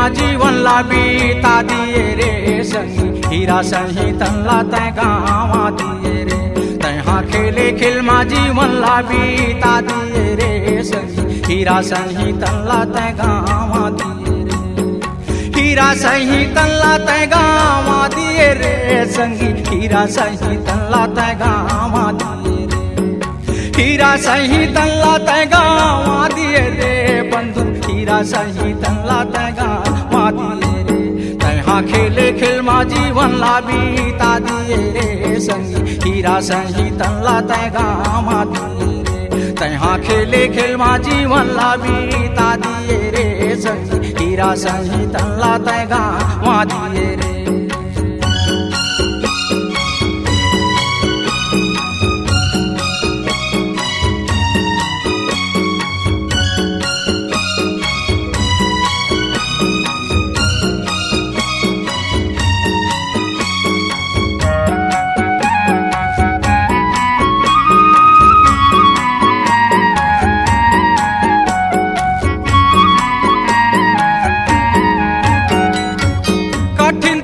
जीवन ला बीता दिए रे संगी, हीरा सही तनला तै गावा दिए रे। तैहा खेले खिलमा जीवन ला बीता दिए रे संगी, हीरा सही तनला तै गावा दिए रे। हीरा सही तनला तै गावा दिए रे संगी, हीरा सही तनला तै गावा दिए रे। हीरा सही तनला तै गावा दिए रे बंधु, हीरा सही तनला तै गावा दिए रे। तैहा खेले खिलमा जीवन ला बीता दिए रे संगी, हीरा सही तनला तै गावा दिए रे। तैहा खेले खिलमा जीवन ला बीता दिए रे संगी, हीरा सही तनला तै गावा दिए रे।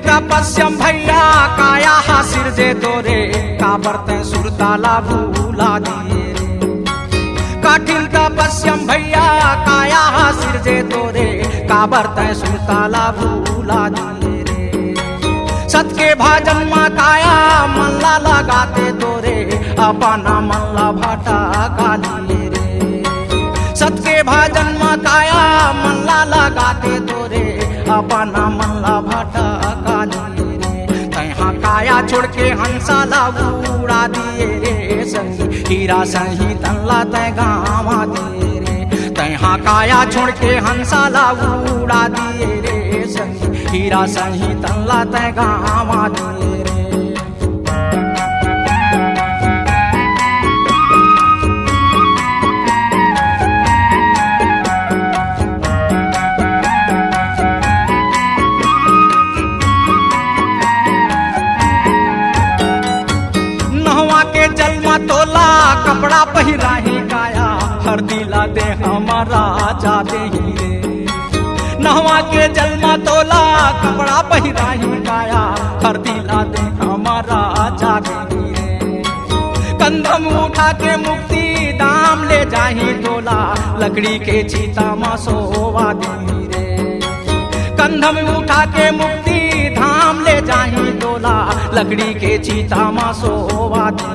तपस्यम भैया काया हासिर जे तोरे, काबर तै सुरताला भूला दिए रे। कठिन तपस्यम भैया काया हासिर जे तोरे, काबर तै सुरताला भूला दिए रे। सत के भाजन मा काया मल्ला लगाते तोरे, अपना मल्ला भाटा गालिए रे। सत के भाजन मा काया मल्ला लगाते तोरे, अपना मल्ला भाटा गालिए रे। तैहा काया छोड़ के हंसा ला उड़ा दिए रे संगी, हीरा सही तनला तै गावा दिए रे। तैहा काया छोड़ के हंसा ला उड़ा दिए रे संगी, हीरा सही तनला तै गावा दिए रे। जलमा तोला कपड़ा पहिराही काया, हर दिला दे हमारा जाते ही रे। नहवा के जलमा तोला कपड़ा पहिराही काया, हर दिला दे हमारा जाते ही रे। कंधम उठा के मुक्ति दाम ले जाही तोला, लकड़ी के चीता मा सोवा दी रे। कंधम उठा के मुक्ति धाम ले जाही तोला, लकड़ी के चीता मा सोवा दी।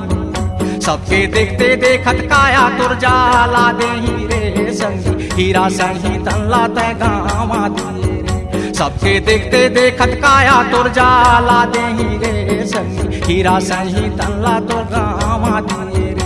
सबके देखते देखत काया तुर जाला देही रे संगी, हीरा सही तनला तै गावा दिए रे। सबके देखते देखत काया तुर जाला देही रे संगी, हीरा सही तनला तुर गावा दिए रे।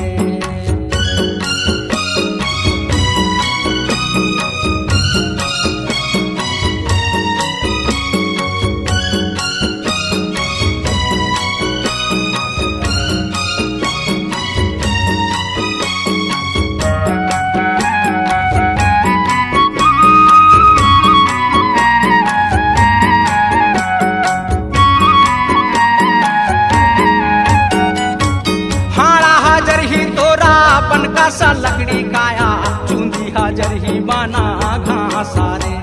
सा लकड़ी काया चूंदी हाजर ही बना घासा रे।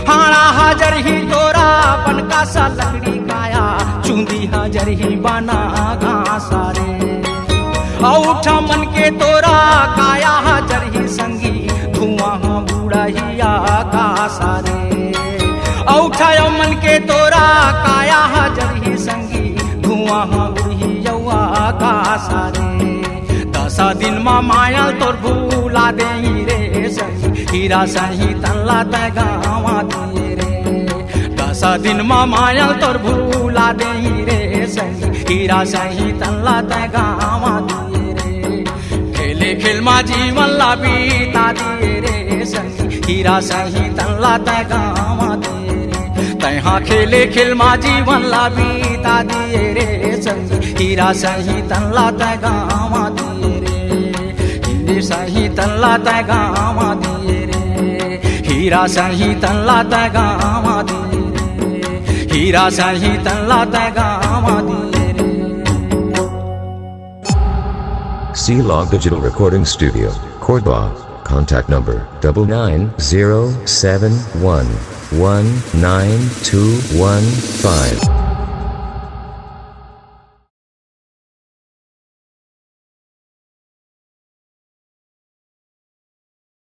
हाड़ा हाजर ही तोरा बन का सा लकड़ी काया, चूंदी हाजर ही बना घासा रे। औठा मन के तोरा काया हाजर ही संगी, धुआं बूढ़ा ही आकाशा रे। औठा मन के तोरा काया हाजर ही संगी, धुआं बूढ़ी यौआ आकाशा रे। दसा दिन मा मायल तोर भूला देही रे संगी, हीरा सही तनला तै गावा दिए रे। दसा दिन मा मायल तोर भूला देही रे संगी, हीरा सही तनला तै गावा दिए रे। खेले खिलमा जीवन ला बीता दिए रे संगी, हीरा सही तनला तै गावा दिए रे। तैहा खेले खिलमा जीवन ला बीता दिए रे संगी, हीरा सही तनला तै गावा दिए रे। हीरे सही तनला तै गावा दिए रे, हीरा सही तनला तै गावा दिए रे। हीरा सही तनला तै गावा दिए रे। C-Log Digital Recording Studio, Cordoba. Contact number 990771. 19215.